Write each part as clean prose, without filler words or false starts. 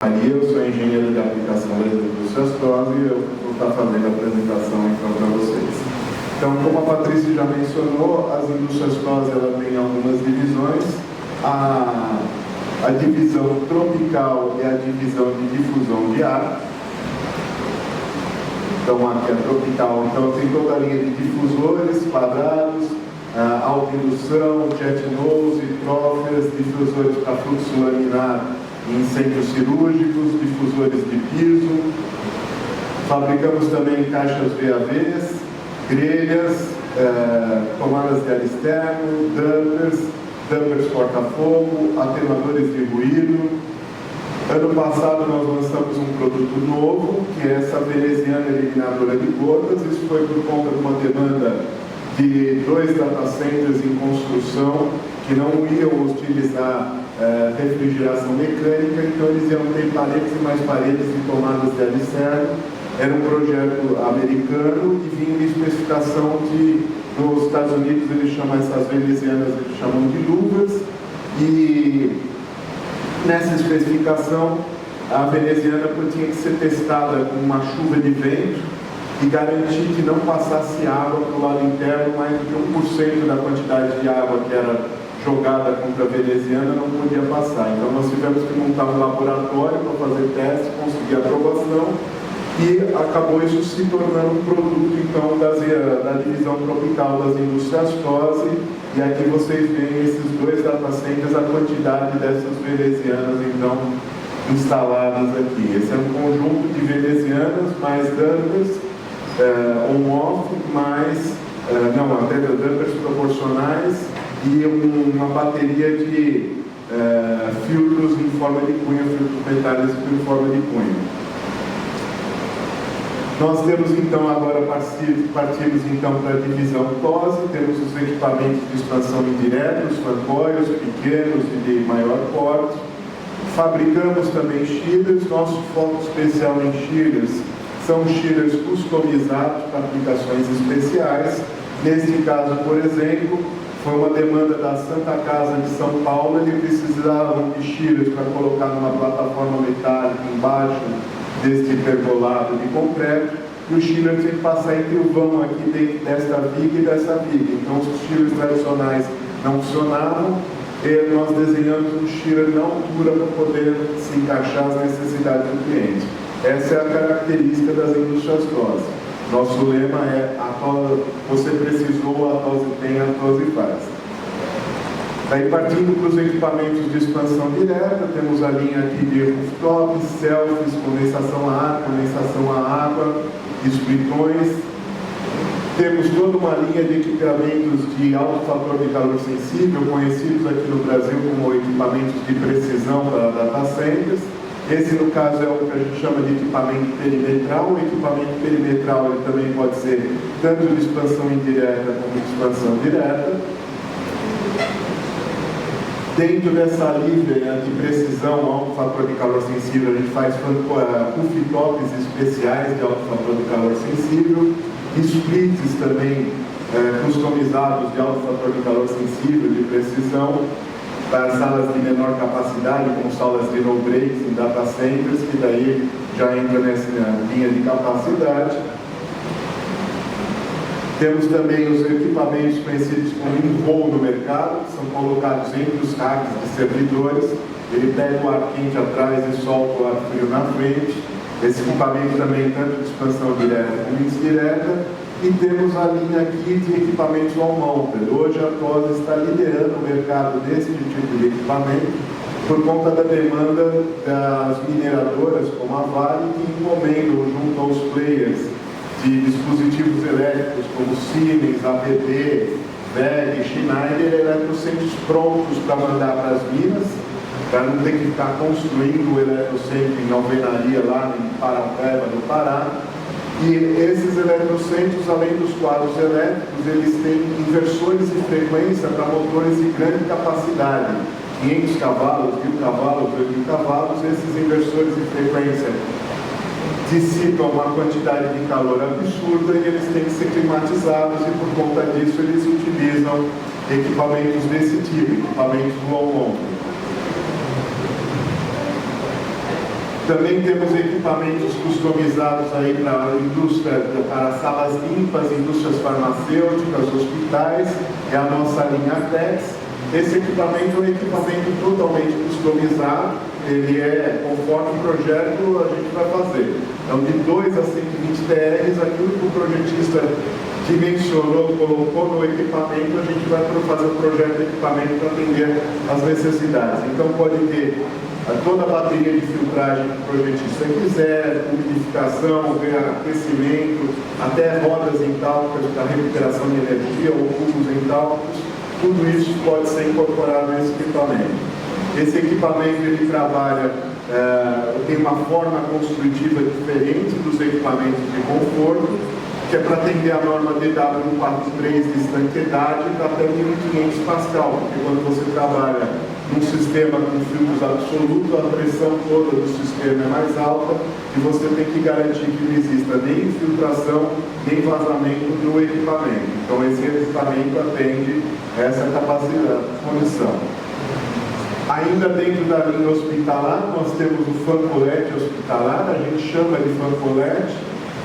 Eu sou engenheiro de aplicação das indústrias TOSI e eu vou estar fazendo a apresentação então para vocês. Então, como a Patrícia já mencionou, as indústrias TOSI ela tem algumas divisões. A divisão tropical é a divisão de difusão de ar. Então, aqui é tropical, então tem toda a linha de difusores quadrados, alta indução, jet nose, trófeas, difusores para fluxo laminar em incêndios cirúrgicos, difusores de piso. Fabricamos também caixas VAVs, grelhas, tomadas de ar externo, dumpers porta-fogo, atenuadores de ruído. Ano passado nós lançamos um produto novo, que é essa veneziana eliminadora de gotas. Isso foi por conta de uma demanda de 2 data centers em construção que não iam utilizar refrigeração mecânica, então eles iam ter paredes e mais paredes de tomadas de ar externo. Era um projeto americano e vinha de especificação nos Estados Unidos eles chamam essas venezianas, eles chamam de louvers, e nessa especificação a veneziana tinha que ser testada com uma chuva de vento e garantir que não passasse água para o lado interno, mais do que 1% da quantidade de água que era jogada contra a veneziana não podia passar. Então nós tivemos que montar um laboratório para fazer teste, conseguir aprovação, e acabou isso se tornando um produto então da divisão tropical das indústrias TOSI. E aqui vocês veem esses 2 data centers, a quantidade dessas venezianas então instaladas aqui. Esse é um conjunto de venezianas mais dumpers on-off, mais até dumpers proporcionais e uma bateria de filtros em forma de cunha, filtros metálicos em forma de cunha. Nós temos então agora partimos então para a divisão TOSI, temos os equipamentos de expansão indireta, os fancoils, pequenos e de maior porte. Fabricamos também chillers. Nosso foco especial em chillers são chillers customizados para aplicações especiais. Neste caso, por exemplo, foi uma demanda da Santa Casa de São Paulo, eles precisavam de chillers para colocar numa plataforma metálica embaixo deste pergolado de concreto, e o chiller tinha que passar entre o vão aqui dentro desta viga e dessa viga. Então os chillers tradicionais não funcionavam, e nós desenhamos um chiller na altura para poder se encaixar às necessidades do cliente. Essa é a característica das indústrias TOSI. Nosso lema é: você precisou, a TOSI tem, a TOSI faz. Daí, partindo para os equipamentos de expansão direta, temos a linha aqui de rooftops, selfies, condensação a ar, condensação a água, splitões. Temos toda uma linha de equipamentos de alto fator de calor sensível, conhecidos aqui no Brasil como equipamentos de precisão para data centers. Esse, no caso, é o que a gente chama de equipamento perimetral. O equipamento perimetral ele também pode ser tanto de expansão indireta como de expansão direta. Dentro dessa linha de precisão, alto fator de calor sensível, a gente faz rooftops especiais de alto fator de calor sensível, splits também customizados de alto fator de calor sensível, de precisão, para salas de menor capacidade, como salas de no breaks em data centers, que daí já entra nessa linha de capacidade. Temos também os equipamentos conhecidos como in-roll no mercado, que são colocados entre os racks de servidores. Ele pega o ar quente atrás e solta o ar frio na frente. Esse equipamento também tanto de expansão direta como indireta. E temos a linha aqui de equipamentos wall-mounted. Hoje a TOSI está liderando o mercado desse tipo de equipamento por conta da demanda das mineradoras como a Vale, que encomendam junto aos players de dispositivos elétricos como Siemens, ABB, WEG, Schneider, eletrocentros prontos para mandar para as minas, para não ter que ficar construindo o eletrocentro em alvenaria lá em Parapeba, no Pará. E esses eletrocentros, além dos quadros elétricos, eles têm inversores de frequência para motores de grande capacidade, 500 cavalos, 1000 cavalos, 2000 cavalos. Esses inversores de frequência dissipam uma quantidade de calor absurda e eles têm que ser climatizados, e por conta disso eles utilizam equipamentos desse tipo, equipamentos wall-mounted. Também temos equipamentos customizados aí para a indústria, para salas limpas, indústrias farmacêuticas, hospitais, é a nossa linha Tex. Esse equipamento é um equipamento totalmente customizado, ele é, conforme o projeto, a gente vai fazer. Então, de 2 a 120 TRs, aquilo que o projetista dimensionou, colocou no equipamento, a gente vai fazer o projeto de equipamento para atender as necessidades. Então, pode ter toda a bateria de filtragem que o projetista quiser, umidificação, aquecimento, até rodas entálpicas para recuperação de energia ou cubos entálpicos, tudo isso pode ser incorporado nesse equipamento. Esse equipamento ele trabalha, tem uma forma construtiva diferente dos equipamentos de conforto, que é para atender a norma DW143 de estanqueidade para até 1500 Pascal, porque quando você trabalha num sistema com filtros absolutos, a pressão toda do sistema é mais alta e você tem que garantir que não exista nem infiltração, nem vazamento do equipamento. Então esse equipamento atende essa capacidade, condição. Ainda dentro da linha hospitalar, nós temos o fancolete hospitalar, a gente chama de fancolete,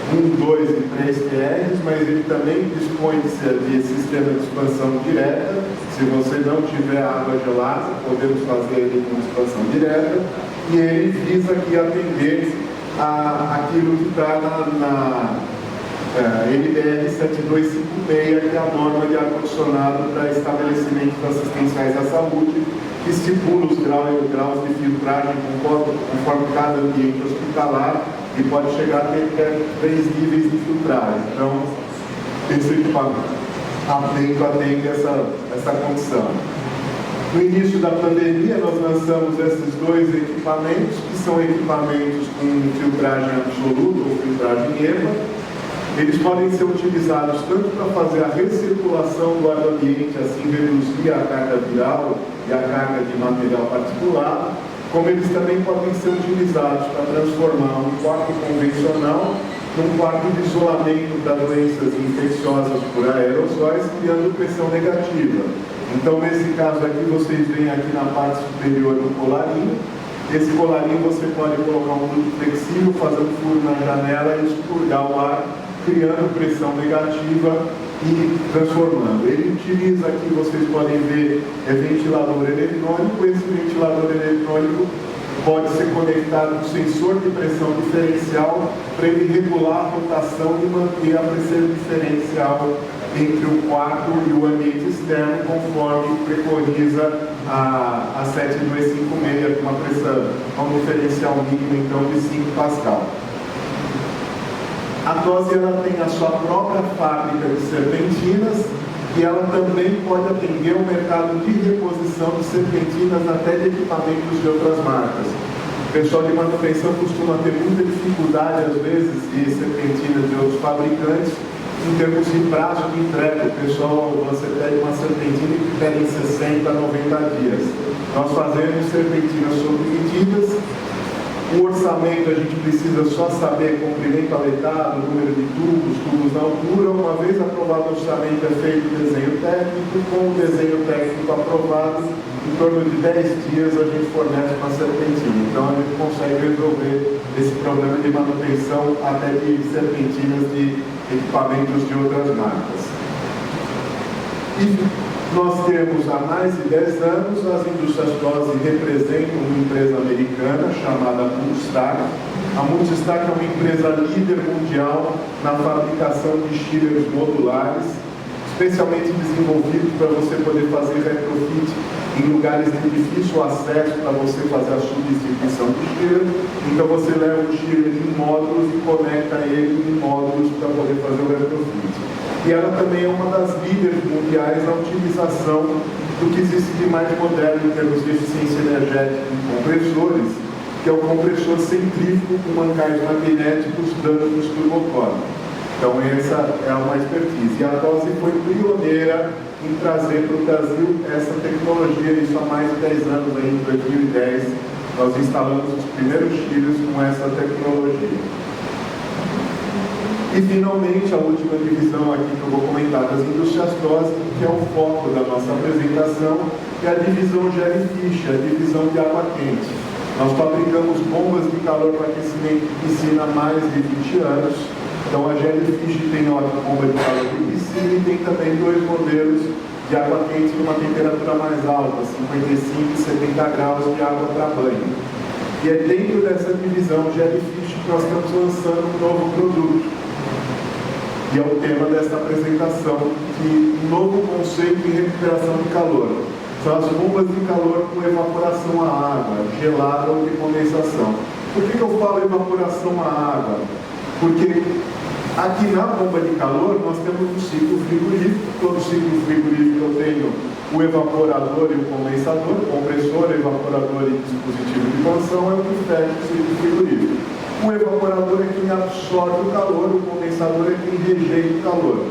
1, 2 e 3 TRs, mas ele também dispõe de sistema de expansão direta. Se você não tiver água gelada, podemos fazer ele com expansão direta, e ele visa aqui atender aquilo que está na NBR 7256, que é a norma de ar-condicionado para estabelecimentos assistenciais à saúde, que estipula os graus de filtragem conforme cada ambiente hospitalar e pode chegar a ter 3 níveis de filtragem. Então, esse equipamento atende essa condição. No início da pandemia, nós lançamos esses 2 equipamentos, que são equipamentos com filtragem absoluta ou filtragem EVA. Eles podem ser utilizados tanto para fazer a recirculação do ar do ambiente, assim reduzir a carga viral e a carga de material particulado, como eles também podem ser utilizados para transformar um quarto convencional num quarto de isolamento para doenças infecciosas por aerossóis, criando pressão negativa. Então, nesse caso aqui, vocês veem aqui na parte superior do colarinho. Esse colarinho você pode colocar um duto flexível, fazer um furo na janela e expurgar o ar, criando pressão negativa e transformando. Ele utiliza aqui, vocês podem ver, ventilador eletrônico. Esse ventilador eletrônico pode ser conectado com sensor de pressão diferencial para ele regular a rotação e manter a pressão diferencial entre o quarto e o ambiente externo, conforme preconiza a 7256, com uma pressão, um diferencial mínimo então de 5 Pascal. A TOSI ela tem a sua própria fábrica de serpentinas e ela também pode atender o mercado de reposição de serpentinas até de equipamentos de outras marcas. O pessoal de manutenção costuma ter muita dificuldade, às vezes, de serpentinas de outros fabricantes em termos de prazo de entrega. O pessoal, você pede uma serpentina que pede em 60 a 90 dias. Nós fazemos serpentinas sob medidas. O orçamento a gente precisa só saber comprimento aletado, número de tubos na altura. Uma vez aprovado o orçamento é feito o desenho técnico. Com o desenho técnico aprovado, em torno de 10 dias a gente fornece uma serpentina. Então a gente consegue resolver esse problema de manutenção até de serpentinas de equipamentos de outras marcas. E nós temos há mais de 10 anos, as indústrias TOSI representam uma empresa americana chamada Multistar. A Multistar é uma empresa líder mundial na fabricação de chillers modulares, especialmente desenvolvidos para você poder fazer retrofit em lugares de difícil acesso para você fazer a substituição do chiller. Então você leva o chiller em módulos e conecta ele em módulos para poder fazer o retrofit. E ela também é uma das líderes mundiais na utilização do que existe de mais moderno em termos de eficiência energética em compressores, que é o compressor centrífugo com mancais magnéticos dando nos turbocores. Então essa é uma expertise. E a TOSI foi pioneira em trazer para o Brasil essa tecnologia, isso há mais de 10 anos, aí, em 2010, nós instalamos os primeiros chillers com essa tecnologia. E finalmente, a última divisão aqui que eu vou comentar das indústrias TOSI, que é o foco da nossa apresentação, é a divisão Jellyfish, a divisão de água quente. Nós fabricamos bombas de calor para aquecimento de piscina há mais de 20 anos. Então a Jellyfish tem uma bomba de calor de piscina e tem também 2 modelos de água quente numa temperatura mais alta, 55 e 70 graus de água para banho. E é dentro dessa divisão Jellyfish que nós estamos lançando um novo produto. E é o tema desta apresentação, de um novo conceito de recuperação de calor. São as bombas de calor com evaporação à água, gelada ou de condensação. Por que eu falo evaporação à água? Porque aqui na bomba de calor nós temos um ciclo frigorífico. Todo ciclo frigorífico eu tenho o evaporador e o condensador, compressor, evaporador e dispositivo de expansão é o que fecha o ciclo frigorífico. O evaporador é quem absorve o calor, o condensador é quem rejeita o calor.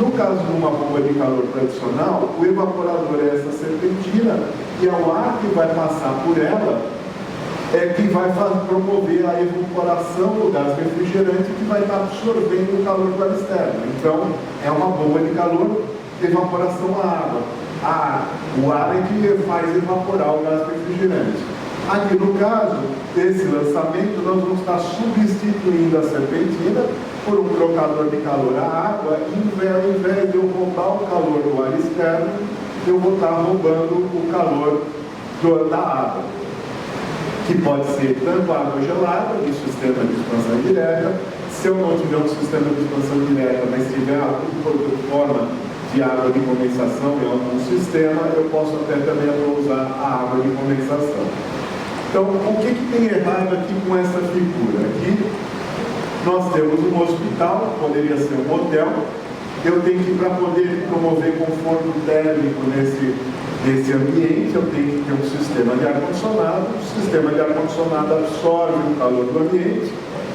No caso de uma bomba de calor tradicional, o evaporador é essa serpentina e é o ar que vai passar por ela é que vai promover a evaporação do gás refrigerante que vai estar absorvendo o calor do ar externo. Então, é uma bomba de calor de evaporação à água. O ar é que faz evaporar o gás refrigerante. Aqui no caso desse lançamento, nós vamos estar substituindo a serpentina por um trocador de calor à água, e ao invés de eu roubar o calor do ar externo, eu vou estar roubando o calor da água, que pode ser tanto água gelada, de sistema de expansão direta. Se eu não tiver um sistema de expansão direta, mas tiver alguma forma de água de condensação em algum sistema, eu posso até também usar a água de condensação. Então, o que tem errado aqui com essa figura? Aqui nós temos um hospital, poderia ser um hotel. Eu tenho que, para poder promover conforto térmico nesse ambiente, eu tenho que ter um sistema de ar-condicionado. O sistema de ar-condicionado absorve o calor do ambiente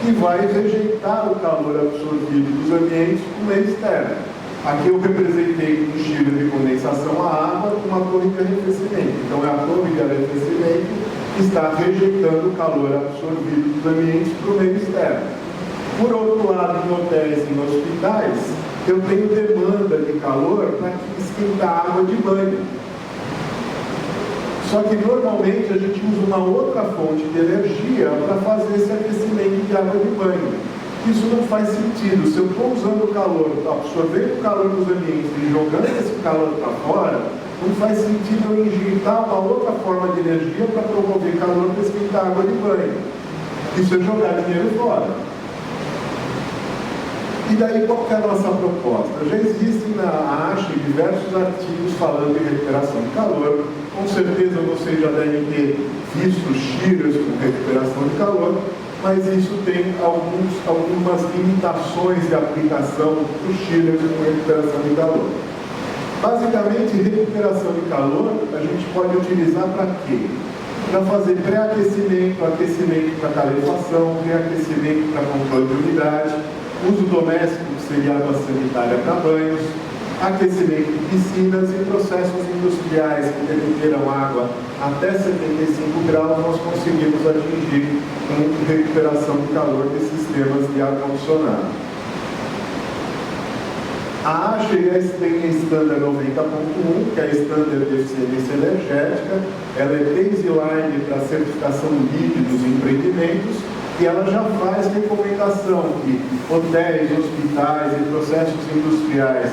e vai rejeitar o calor absorvido dos ambientes para o meio externo. Aqui eu representei um estilo de condensação à água com uma torre de arrefecimento. Então, é a torre de arrefecimento que está rejeitando o calor absorvido dos ambientes para o meio externo. Por outro lado, em hotéis e em hospitais, eu tenho demanda de calor para esquentar água de banho. Só que normalmente a gente usa uma outra fonte de energia para fazer esse aquecimento de água de banho. Isso não faz sentido. Se eu estou usando o calor, absorvendo o calor dos ambientes e jogando esse calor para fora, não faz sentido eu injetar uma outra forma de energia para promover calor para esquentar água de banho. Isso é jogar dinheiro fora. E daí, qual que é a nossa proposta? Já existem na ASHE diversos artigos falando de recuperação de calor. Com certeza vocês já devem ter visto chillers com recuperação de calor, mas isso tem algumas limitações de aplicação dos chillers com recuperação de calor. Basicamente, recuperação de calor a gente pode utilizar para quê? Para fazer pré-aquecimento, aquecimento para calefação, reaquecimento para controle de umidade, uso doméstico, que seria água sanitária para banhos, aquecimento de piscinas e processos industriais que requeram água até 75 graus, nós conseguimos atingir uma recuperação de calor de sistemas de ar-condicionado. A ASHE tem a Standard 90.1, que é a Standard de Eficiência Energética. Ela é baseline para certificação LEED dos empreendimentos, e ela já faz recomendação que hotéis, hospitais e processos industriais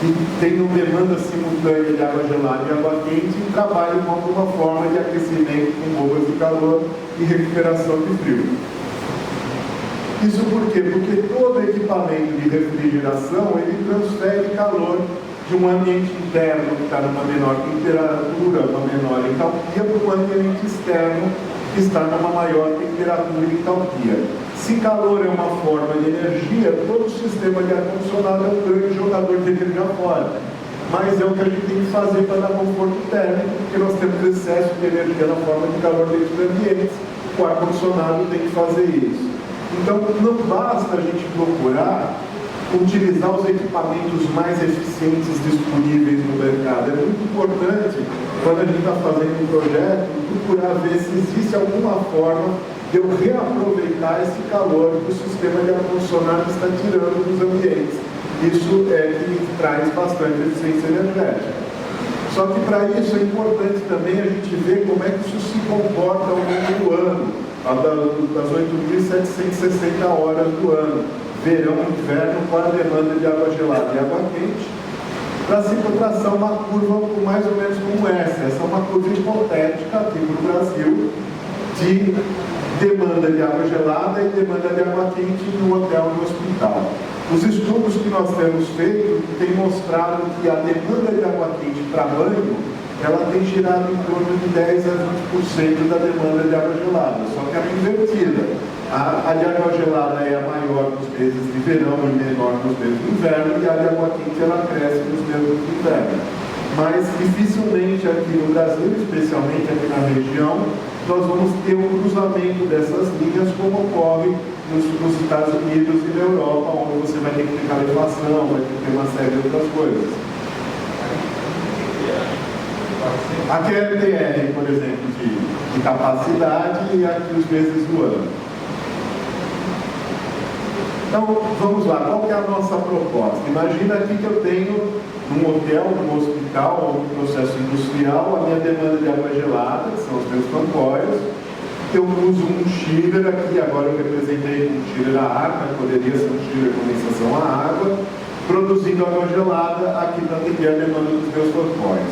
que tenham demanda simultânea de água gelada e água quente trabalhem com alguma forma de aquecimento com bombas de calor e recuperação de frio. Isso por quê? Porque todo equipamento de refrigeração ele transfere calor de um ambiente interno que está numa menor temperatura, uma menor entalpia, para um ambiente externo que está numa maior temperatura e entalpia. Se calor é uma forma de energia, todo o sistema de ar-condicionado é um grande jogador de energia fora. Mas é o que a gente tem que fazer para dar conforto térmico, porque nós temos excesso de energia na forma de calor dentro dos ambientes. O ar-condicionado tem que fazer isso. Então, não basta a gente procurar utilizar os equipamentos mais eficientes disponíveis no mercado. É muito importante, quando a gente está fazendo um projeto, procurar ver se existe alguma forma de eu reaproveitar esse calor que o sistema de ar-condicionado está tirando dos ambientes. Isso é que traz bastante eficiência energética. Só que para isso é importante também a gente ver como é que isso se comporta ao longo do ano, das 8.760 horas do ano, verão e inverno, com a demanda de água gelada e água quente, para se traçar uma curva mais ou menos como essa. Essa é uma curva hipotética aqui no Brasil, de demanda de água gelada e demanda de água quente no hotel e no hospital. Os estudos que nós temos feito têm mostrado que a demanda de água quente para banho, ela tem girado em torno de 10 a 20% da demanda de água gelada, só que ela é invertida. A de água gelada é a maior nos meses de verão e menor nos meses de inverno, e a de água quente ela cresce nos meses de inverno. Mas dificilmente aqui no Brasil, especialmente aqui na região, nós vamos ter um cruzamento dessas linhas como ocorre nos Estados Unidos e na Europa, onde você vai ter que ter calefação, vai ter que ter uma série de outras coisas. Aqui é LTR, por exemplo, de capacidade, e aqui os meses do ano. Então, vamos lá, qual que é a nossa proposta? Imagina aqui que eu tenho num hotel, num hospital ou num processo industrial a minha demanda de água gelada, que são os meus tampões. Eu uso um chiller aqui, agora eu representei um chiller a ar, mas poderia ser um chiller de condensação a água, produzindo água gelada aqui para atender a demanda dos meus tampões.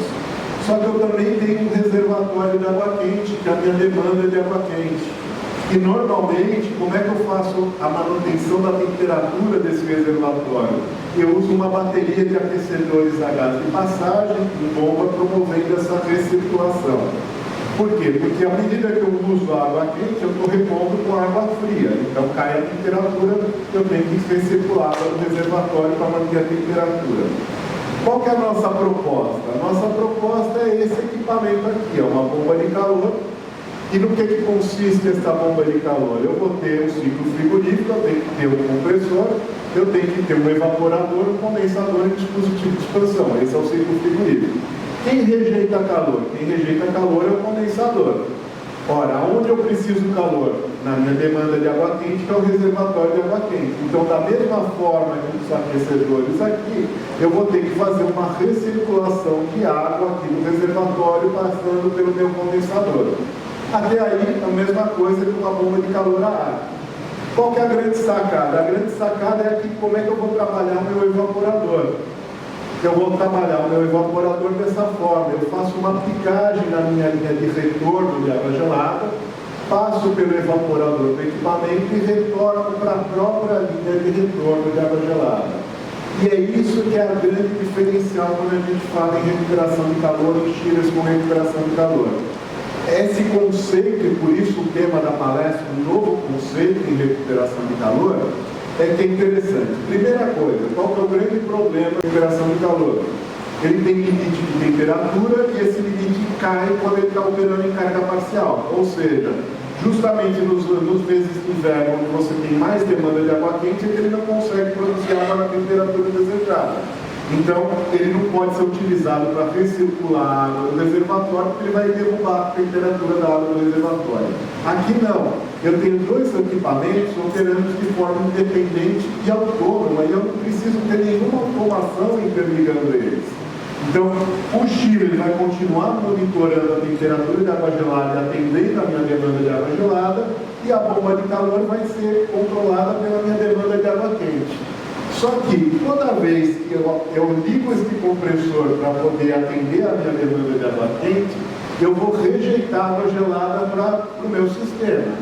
Só que eu também tenho um reservatório de água quente, que é a minha demanda de água quente. E normalmente, como é que eu faço a manutenção da temperatura desse reservatório? Eu uso uma bateria de aquecedores a gás de passagem, com bomba, promovendo essa recirculação. Por quê? Porque à medida que eu uso a água quente, eu estou repondo com água fria. Então cai a temperatura, eu tenho que recircular no reservatório para manter a temperatura. Qual que é a nossa proposta? A nossa proposta é esse equipamento aqui, é uma bomba de calor. E no que consiste essa bomba de calor? Eu vou ter um ciclo frigorífico, eu tenho que ter um compressor, eu tenho que ter um evaporador, um condensador e um dispositivo de expansão. Esse é o ciclo frigorífico. Quem rejeita calor? Quem rejeita calor é o condensador. Ora, onde eu preciso do calor? Na minha demanda de água quente, que é o reservatório de água quente. Então, da mesma forma que os aquecedores aqui, eu vou ter que fazer uma recirculação de água aqui no reservatório, passando pelo meu condensador. Até aí, a mesma coisa que uma bomba de calor a ar. Qual que é a grande sacada? A grande sacada é aqui como é que eu vou trabalhar o meu evaporador. Eu vou trabalhar o meu evaporador dessa forma. Eu faço uma aplicagem na minha linha de retorno de água gelada, passo pelo evaporador do equipamento e retorno para a própria linha de retorno de água gelada. E é isso que é a grande diferencial quando a gente fala em recuperação de calor, em chillers com recuperação de calor. Esse conceito, e por isso o tema da palestra, um novo conceito em recuperação de calor, é que é interessante. Primeira coisa, qual que é o grande problema da recuperação de calor? Ele tem limite de temperatura e esse limite cai quando ele está operando em carga parcial. Ou seja, justamente nos meses de inverno, onde você tem mais demanda de água quente, ele não consegue produzir água na temperatura desejada. Então, ele não pode ser utilizado para recircular a água do reservatório, porque ele vai derrubar a temperatura da água do reservatório. Aqui não. Eu tenho dois equipamentos operando de forma independente e autônoma, e eu não preciso ter nenhuma automação interligando eles. Então, o chiller vai continuar monitorando a temperatura de água gelada e atendendo a minha demanda de água gelada, e a bomba de calor vai ser controlada pela minha demanda de água quente. Só que toda vez que eu ligo esse compressor para poder atender a minha demanda de água quente, eu vou rejeitar água gelada para o meu sistema.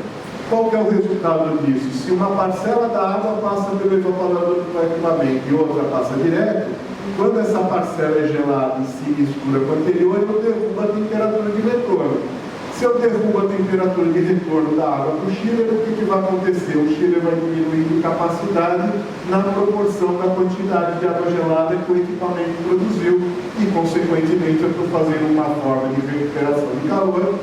Qual que é o resultado disso? Se uma parcela da água passa pelo evaporador do equipamento e outra passa direto, quando essa parcela é gelada e se mistura com a anterior, eu derrubo a temperatura de retorno. Se eu derrubo a temperatura de retorno da água para o chiller, o que vai acontecer? O chiller vai diminuindo capacidade na proporção da quantidade de água gelada que o equipamento produziu e, consequentemente, eu estou fazendo uma forma de recuperação de calor,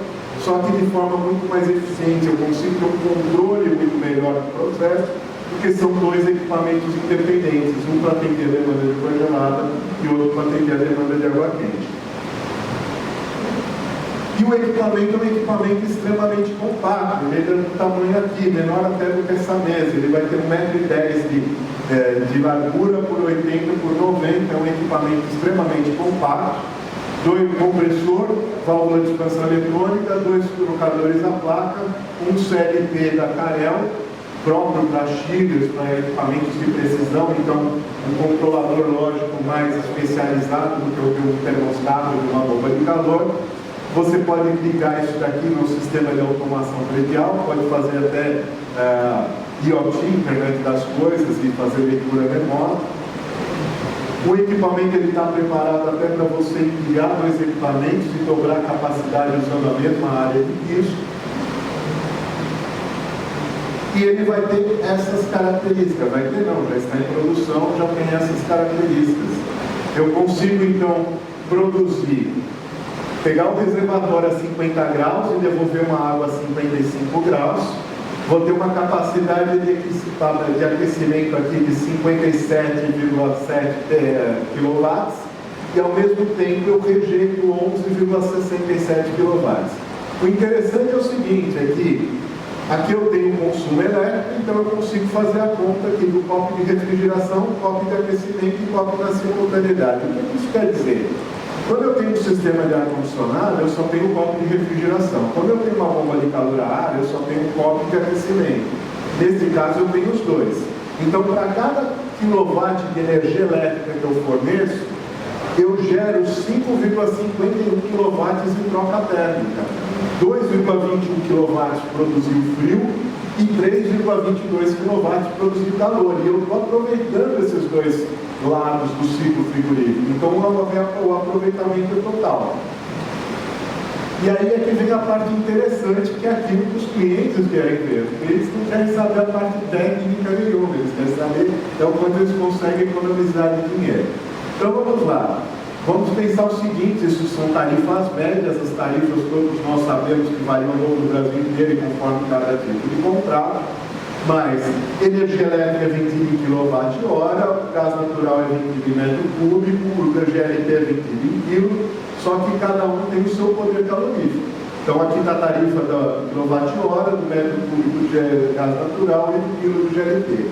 só que de forma muito mais eficiente. Eu consigo ter um controle muito melhor do processo, porque são dois equipamentos independentes, um para atender a demanda de água gelada e outro para atender a demanda de água quente. E o equipamento é um equipamento extremamente compacto, ele é do tamanho aqui, menor até do que essa mesa. Ele vai ter 1,10 m de largura por 80 por 90, é um equipamento extremamente compacto. 2 compressor, válvula de expansão eletrônica, 2 trocadores à placa, um CLP da Carel, próprio para chillers, para equipamentos de precisão, então um controlador lógico mais especializado do que o termostato de uma bomba de calor. Você pode ligar isso daqui no sistema de automação predial, pode fazer até IoT, Internet das Coisas, e fazer leitura remota. O equipamento está preparado até para você ligar 2 equipamentos e dobrar a capacidade usando a mesma área de risco. E ele vai ter essas características. Vai ter não, já está em produção, já tem essas características. Eu consigo então produzir, pegar o reservatório a 50 graus e devolver uma água a 55 graus. Vou ter uma capacidade de aquecimento aqui de 57,7 kW e ao mesmo tempo eu rejeito 11,67 kW. O interessante é o seguinte, é que aqui eu tenho um consumo elétrico, então eu consigo fazer a conta aqui do copo de refrigeração, copo de aquecimento e copo da simultaneidade. O que isso quer dizer? Quando eu tenho um sistema de ar-condicionado, eu só tenho um copo de refrigeração. Quando eu tenho uma bomba de calor a ar, eu só tenho um copo de aquecimento. Nesse caso, eu tenho os dois. Então, para cada quilowatt de energia elétrica que eu forneço, eu gero 5,51 kW em troca térmica. 2,21 kW produziu frio e 3,22 kW produziu calor. E eu estou aproveitando esses dois lados do ciclo frigorífico. Então, o aproveitamento é total. E aí é que vem a parte interessante, que é aquilo que os clientes querem ver. Eles não querem saber a parte técnica nenhuma, eles querem saber o quanto eles conseguem economizar de dinheiro. Então, vamos lá. Vamos pensar o seguinte, isso são tarifas médias, as tarifas todos nós sabemos que variam ao longo do Brasil inteiro e conforme cada tipo de contrato, mas energia elétrica é vendida em kWh, gás natural é vendido em metro cúbico, o GLP é vendido em quilo, só que cada um tem o seu poder calorífico. Então aqui está a tarifa da kWh, do metro cúbico de gás natural e do quilo do GLP.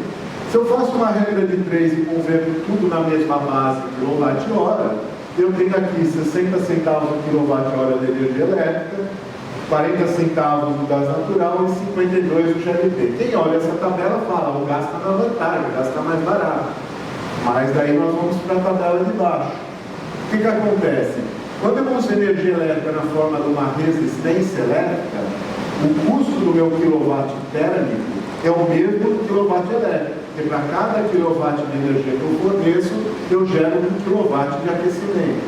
Se eu faço uma regra de 3 e converto tudo na mesma base kWh, eu tenho aqui 60 centavos do kWh de energia elétrica, 40 centavos do gás natural e 52 do GLP. Quem olha essa tabela fala, o gás está na vantagem, o gás está mais barato. Mas daí nós vamos para a tabela de baixo. O que acontece? Quando eu uso energia elétrica na forma de uma resistência elétrica, o custo do meu quilowatt térmico é o mesmo do quilowatt elétrico. Porque para cada quilowatt de energia que eu forneço, eu gero 1 quilowatt de aquecimento.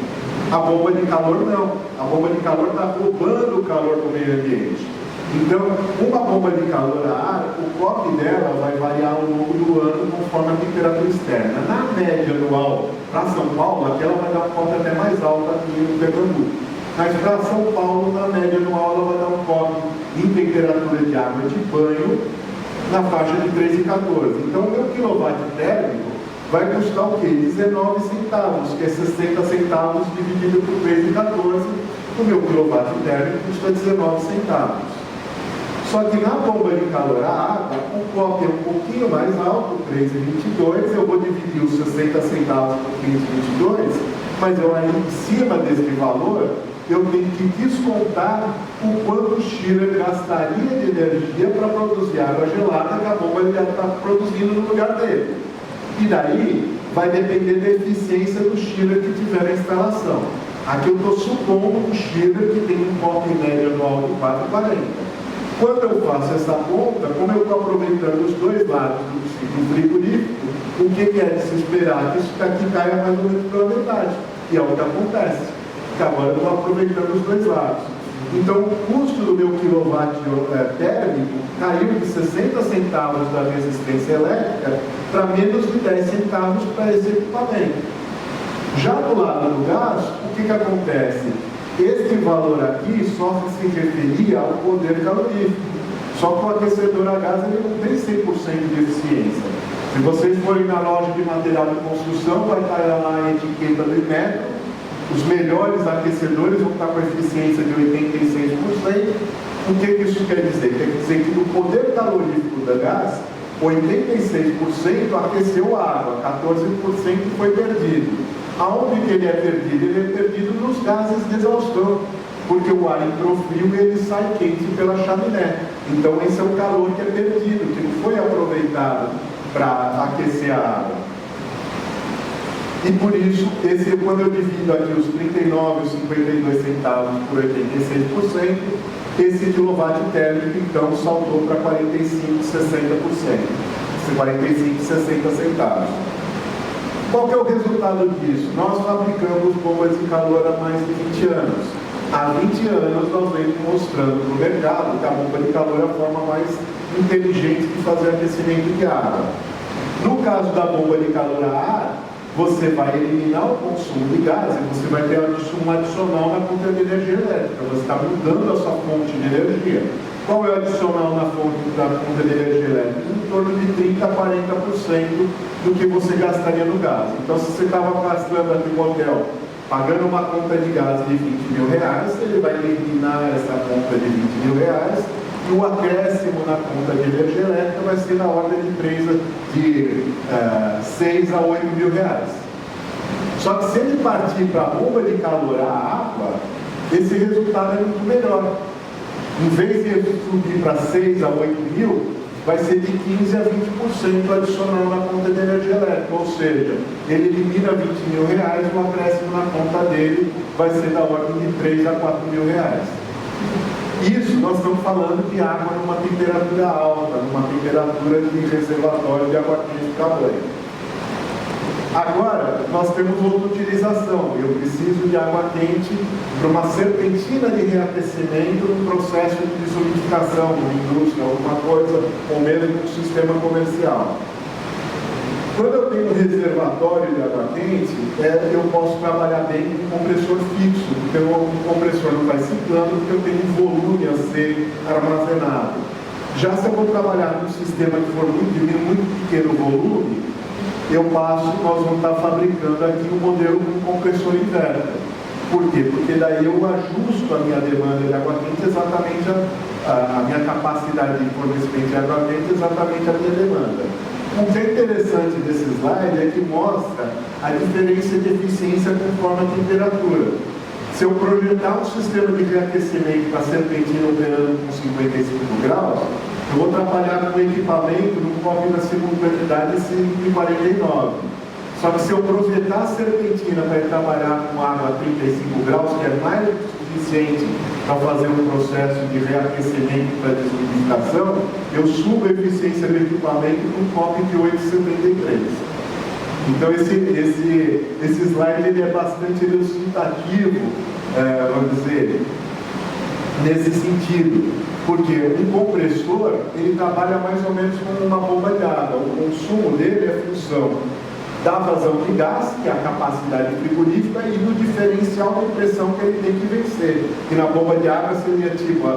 A bomba de calor não. A bomba de calor está roubando o calor do meio ambiente. Então, uma bomba de calor a ar, o COP dela vai variar ao longo do ano conforme a temperatura externa. Na média anual, para São Paulo, aqui ela vai dar um COP até mais alto aqui no Pernambuco. Mas para São Paulo, na média anual, ela vai dar um COP em temperatura de água de banho na faixa de 3,14. Então, o meu quilowatt térmico vai custar o quê? 19 centavos, que é 60 centavos dividido por 3,14. O meu quilowatt térmico custa 19 centavos. Só que na bomba de calor a água, o COP é um pouquinho mais alto, 3,22. Eu vou dividir os 60 centavos por 15,22, mas eu ainda em cima desse valor, eu tenho que descontar o quanto o chiller gastaria de energia para produzir água gelada que a bomba já está produzindo no lugar dele. E daí vai depender da eficiência do chiller que tiver na instalação. Aqui eu estou supondo um chiller que tem um COP médio anual de 4,40. Quando eu faço essa conta, como eu estou aproveitando os dois lados do ciclo frigorífico, o que é de se esperar? Que isso daqui caia mais ou menos pela metade. E é o que acontece. Que agora eu estou aproveitando os dois lados. Então, o custo do meu quilowatt térmico caiu de 60 centavos da resistência elétrica para menos de 10 centavos para esse equipamento. Já do lado do gás, o que acontece? Este valor aqui só se referia ao poder calorífico. Só que o aquecedor a gás ele não tem 100% de eficiência. Se vocês forem na loja de material de construção, vai estar lá a etiqueta do Inmetro. Os melhores aquecedores vão estar com eficiência de 86%. O que isso quer dizer? Quer dizer que do poder calorífico da gás, 86% aqueceu a água, 14% foi perdido. Aonde que ele é perdido? Ele é perdido nos gases de exaustão, porque o ar entrou frio e ele sai quente pela chaminé. Então esse é o calor que é perdido, que não foi aproveitado para aquecer a água. E por isso, quando eu divido aqui os 39 e os 52 centavos por 86%, esse quilowatt térmico então saltou para 45, 60%. 45, 60 centavos. Qual que é o resultado disso? Nós fabricamos bombas de calor há mais de 20 anos. Há 20 anos nós vemos mostrando para o mercado que a bomba de calor é a forma mais inteligente de fazer aquecimento de água. No caso da bomba de calor a ar, você vai eliminar o consumo de gás e você vai ter um adicional na conta de energia elétrica. Você está mudando a sua fonte de energia. Qual é o adicional na fonte da conta de energia elétrica? Em torno de 30% a 40% do que você gastaria no gás. Então, se você estava gastando aqui no hotel, pagando uma conta de gás de 20 mil reais, ele vai eliminar essa conta de 20 mil reais e o acréscimo na conta de energia elétrica vai ser na ordem de 6 a 8 mil reais. Só que se ele partir para a bomba de calor a água, esse resultado é muito melhor. Em vez de subir para 6 a 8 mil, vai ser de 15 a 20% adicional na conta de energia elétrica. Ou seja, ele elimina 20 mil reais, o acréscimo na conta dele vai ser da ordem de 3 a 4 mil reais. Isso nós estamos falando de água numa temperatura alta, numa temperatura de reservatório de água quente para banho. Agora, nós temos outra utilização. Eu preciso de água quente para uma serpentina de reaquecimento no processo de solidificação, numa indústria, alguma coisa, ou mesmo no sistema comercial. Quando eu tenho um reservatório de água quente, eu posso trabalhar bem com um compressor fixo, porque o compressor não vai ciclando, porque eu tenho um volume a ser armazenado. Já se eu vou trabalhar num sistema que for muito pequeno volume, nós vamos estar fabricando aqui um modelo com compressor inverno. Por quê? Porque daí eu ajusto a minha demanda de água quente exatamente a minha capacidade de fornecimento de água quente exatamente a minha demanda. O que é interessante desse slide é que mostra a diferença de eficiência conforme a temperatura. Se eu projetar um sistema de reaquecimento para serpentina operando com 55 graus, eu vou trabalhar com equipamento no cobre da simultaneidade de 49. Só que se eu projetar a serpentina para ir trabalhar com água a 35 graus, que é mais do que suficiente para fazer um processo de reaquecimento para desliquificação, eu subo a eficiência do equipamento com um cobre de 8,73. Então esse slide ele é bastante elucidativo, vamos dizer, nesse sentido. Porque um compressor, ele trabalha mais ou menos como uma bomba de água. O consumo dele é função da vazão de gás, que é a capacidade frigorífica, e do diferencial de pressão que ele tem que vencer. Que na bomba de água seria tipo a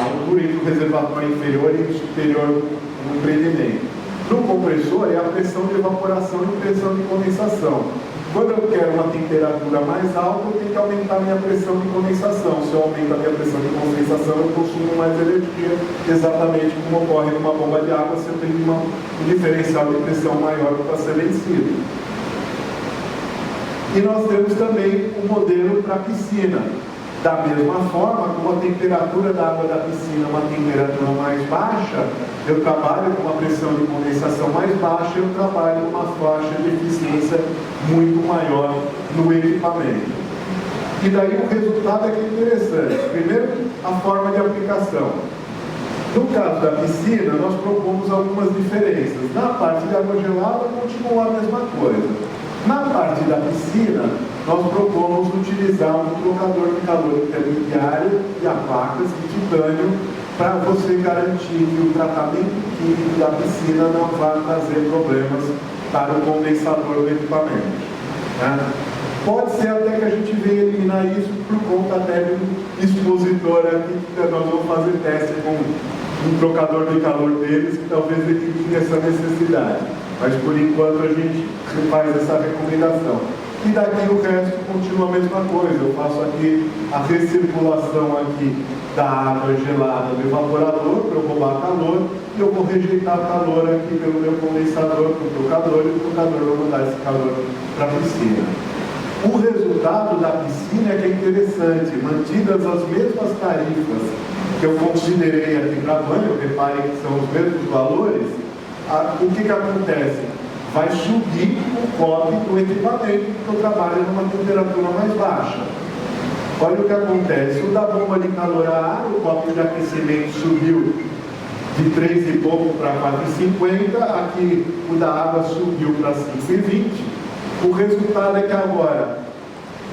altura entre o reservatório inferior e o superior no empreendimento. No compressor é a pressão de evaporação e pressão de condensação. Quando eu quero uma temperatura mais alta, eu tenho que aumentar a minha pressão de condensação. Se eu aumento a minha pressão de condensação, eu consumo mais energia, exatamente como ocorre numa bomba de água, se eu tenho um diferencial de pressão maior para ser vencido. E nós temos também um modelo para a piscina. Da mesma forma, com a temperatura da água da piscina uma temperatura mais baixa, eu trabalho com uma pressão de condensação mais baixa, eu trabalho com uma faixa de eficiência muito maior no equipamento. E daí o resultado é que é interessante. Primeiro, a forma de aplicação. No caso da piscina, nós propomos algumas diferenças. Na parte de água gelada, continua a mesma coisa. Na parte da piscina, nós propomos utilizar um trocador de calor intermediário e a placas de titânio para você garantir que o tratamento químico da piscina não vá trazer problemas para o condensador do equipamento. Né? Pode ser até que a gente venha eliminar isso por conta até de um expositor aqui, que nós vamos fazer teste com um trocador de calor deles, que talvez ele tenha essa necessidade. Mas por enquanto a gente faz essa recomendação. E daqui o resto continua a mesma coisa. Eu faço aqui a recirculação aqui da água gelada do evaporador para eu roubar calor, e eu vou rejeitar calor aqui pelo meu condensador, para o trocador, e o trocador vai mandar esse calor para a piscina. O resultado da piscina é que é interessante, mantidas as mesmas tarifas que eu considerei aqui para banho, reparem que são os mesmos valores, o que acontece? Vai subir o COP do equipamento, porque eu trabalho numa temperatura mais baixa. Olha o que acontece, o da bomba de calor a ar, o COP de aquecimento subiu de 3 e pouco para 4,50, aqui o da água subiu para 5,20. O resultado é que agora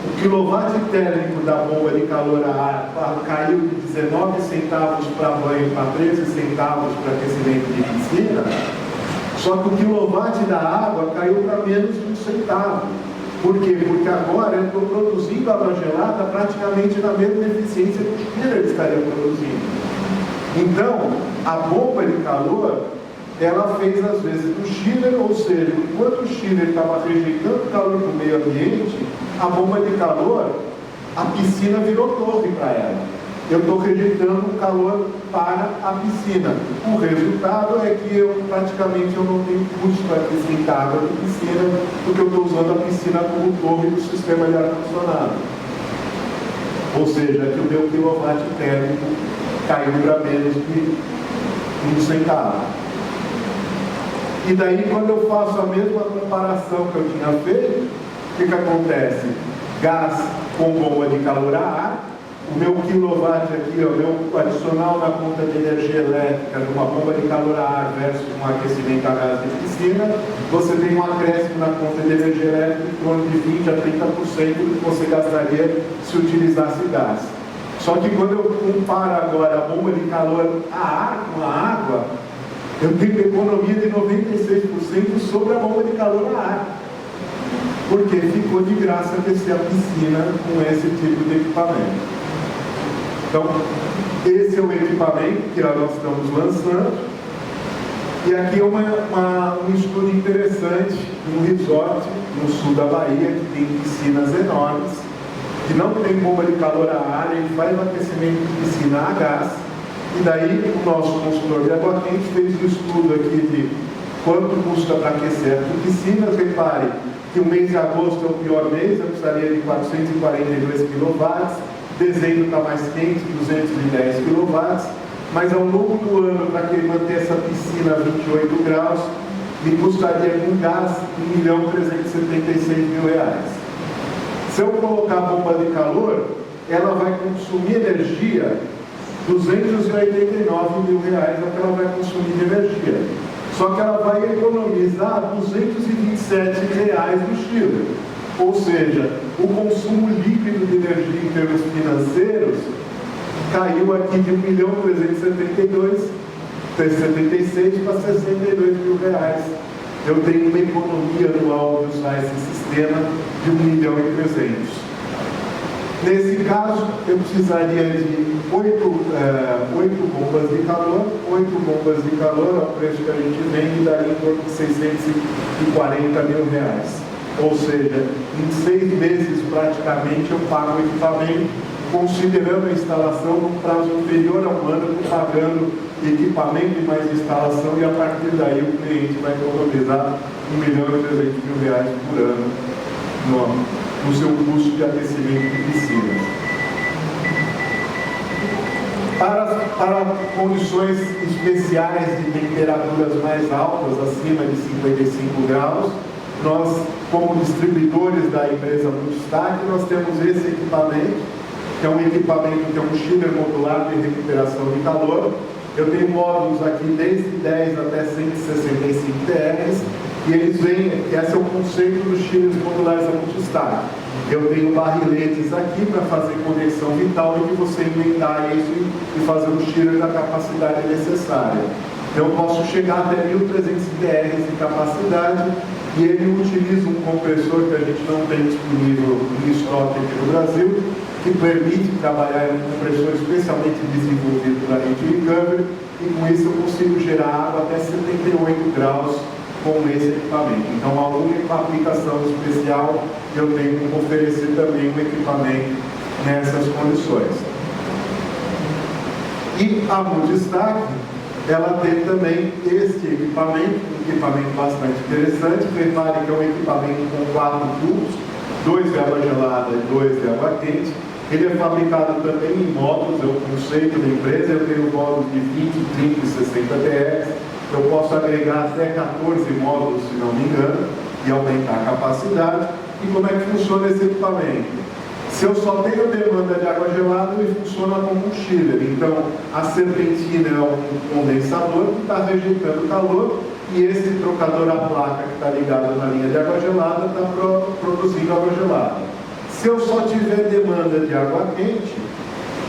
o quilowatt térmico da bomba de calor a ar caiu de 19 centavos para banho para 13 centavos para aquecimento de piscina, só que o quilowatt da água caiu para menos de 1 centavo. Por quê? Porque agora eu estou produzindo água gelada praticamente na mesma eficiência que o chiller estaria produzindo. Então, a bomba de calor, ela fez às vezes do chiller, ou seja, enquanto o chiller estava rejeitando calor do meio ambiente, a bomba de calor, a piscina virou torre para ela. Eu estou rejeitando o calor para a piscina. O resultado é que praticamente eu não tenho custo para aquecer água de piscina, porque eu estou usando a piscina como torre do sistema de ar-condicionado. Ou seja, que o meu quilowatt térmico caiu para menos de 1 centavo. E daí, quando eu faço a mesma comparação que eu tinha feito, o que acontece? Gás com bomba de calor a ar, o meu quilowatt aqui, o meu adicional na conta de energia elétrica de uma bomba de calor a ar versus um aquecimento a gás de piscina, você tem um acréscimo na conta de energia elétrica em torno de 20% a 30% do que você gastaria se utilizasse gás. Só que quando eu comparo agora a bomba de calor a ar com a água, eu tenho economia de 96% sobre a bomba de calor a ar. Porque ficou de graça aquecer a piscina com esse tipo de equipamento. Então, esse é o equipamento que nós estamos lançando. E aqui é um estudo interessante de um resort no sul da Bahia, que tem piscinas enormes, que não tem bomba de calor a ar, ele faz o aquecimento de piscina a gás. E daí o nosso consultor de água quente fez um estudo aqui de quanto custa para aquecer as piscinas. Repare que o mês de agosto é o pior mês, eu precisaria de 442 kW, dezembro está mais quente, 210 kW, mas ao longo do ano, para manter essa piscina a 28 graus, me custaria com gás R$1.376.000. Se eu colocar a bomba de calor, ela vai consumir energia, R$289.000 é o que ela vai consumir de energia. Só que ela vai economizar R$227 no chiller. Ou seja, o consumo líquido de energia em termos financeiros caiu aqui de R$1.376 para R$62.000. Eu tenho uma economia anual de usar esse sistema de R$1.300.000. Nesse caso, eu precisaria de 8 bombas de calor. 8 bombas de calor, ao preço que a gente vende, daria em torno de R$640.000. Ou seja, em 6 meses praticamente eu pago o equipamento, considerando a instalação num prazo inferior a um ano, pagando equipamento e mais instalação, e a partir daí o cliente vai economizar R$1.300.000 por ano no seu custo de aquecimento de piscinas. Para condições especiais de temperaturas mais altas, acima de 55 graus, nós, como distribuidores da empresa Multistack, nós temos esse equipamento, que é um equipamento que é um chiller modular de recuperação de calor. Eu tenho módulos aqui desde 10 até 165 TRs, e eles vêm, esse é o conceito dos chillers modulares da Multistack. Eu tenho barriletes aqui para fazer conexão vital e que você inventar isso e fazer um chiller da capacidade necessária. Eu posso chegar até 1.300 TRs de capacidade, e ele utiliza um compressor que a gente não tem disponível em estoque aqui no Brasil, que permite trabalhar em um compressor especialmente desenvolvido para Heat Recovery, e com isso eu consigo gerar água até 78 graus com esse equipamento. Então, a única aplicação especial eu tenho que oferecer também um equipamento nessas condições. E a Multistack, ela tem também este equipamento, um equipamento bastante interessante. Repare que é um equipamento com 4 tubos. 2 de água gelada e 2 de água quente. Ele é fabricado também em módulos, é o conceito da empresa. Eu tenho módulos de 20, 30 e 60 TRs. Eu posso agregar até 14 módulos, se não me engano, e aumentar a capacidade. E como é que funciona esse equipamento? Se eu só tenho demanda de água gelada, ele funciona como um chiller. Então, a serpentina é um condensador que está rejeitando calor, e esse trocador à placa que está ligado na linha de água gelada está produzindo água gelada. Se eu só tiver demanda de água quente,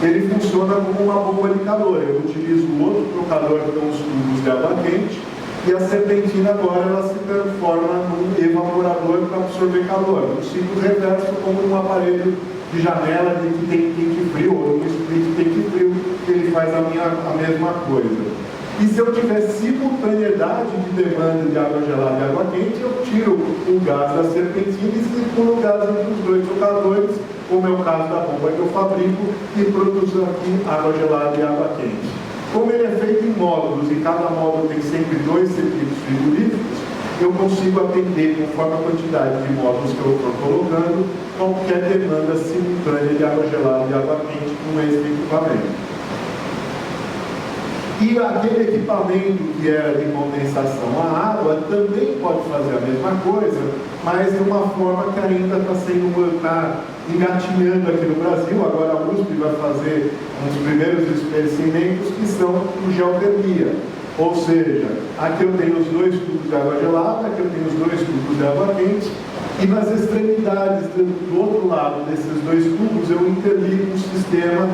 ele funciona como uma bomba de calor. Eu utilizo outro trocador com os tubos de água quente, e a serpentina agora ela se transforma num evaporador para absorver calor. Um ciclo reverso, como um aparelho de janela que tem quente frio, ou um split quente frio, ele faz a mesma coisa. E se eu tiver simultaneidade de demanda de água gelada e água quente, eu tiro o gás da serpentina e circulo o gás entre os dois trocadores, como é o caso da bomba que eu fabrico, e produzo aqui água gelada e água quente. Como ele é feito em módulos e cada módulo tem sempre 2 circuitos frigoríficos, eu consigo atender, conforme a quantidade de módulos que eu estou colocando, qualquer demanda simultânea de água gelada e água quente com esse equipamento. E aquele equipamento que era de condensação à água também pode fazer a mesma coisa, mas de uma forma que ainda está sendo engatinhando aqui no Brasil. Agora a USP vai fazer uns primeiros experimentos que são com geotermia. Ou seja, aqui eu tenho os 2 tubos de água gelada, aqui eu tenho os 2 tubos de água quente, e nas extremidades do outro lado desses 2 tubos eu interligo um sistema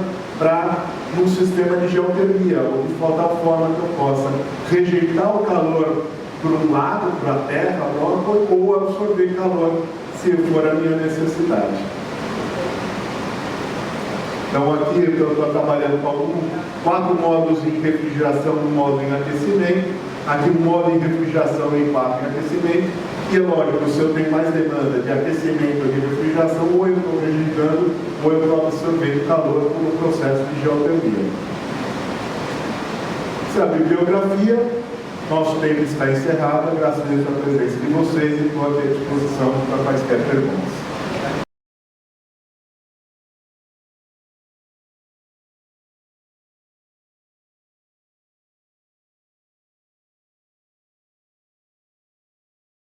um sistema de geotermia, ou de tal forma que eu possa rejeitar o calor para um lado, para a terra, ou absorver calor, se for a minha necessidade. Então aqui eu estou trabalhando com 4 módulos em refrigeração, um módulo em aquecimento, aqui um módulo em refrigeração e 4 em aquecimento, e é lógico, se eu tenho mais demanda de aquecimento ou de refrigeração, ou eu estou rejeitando, ou eu estou absorvendo calor por um processo de geotermia. Essa é a bibliografia. Nosso tempo está encerrado, graças a Deus pela presença de vocês, e estou à disposição para quaisquer perguntas.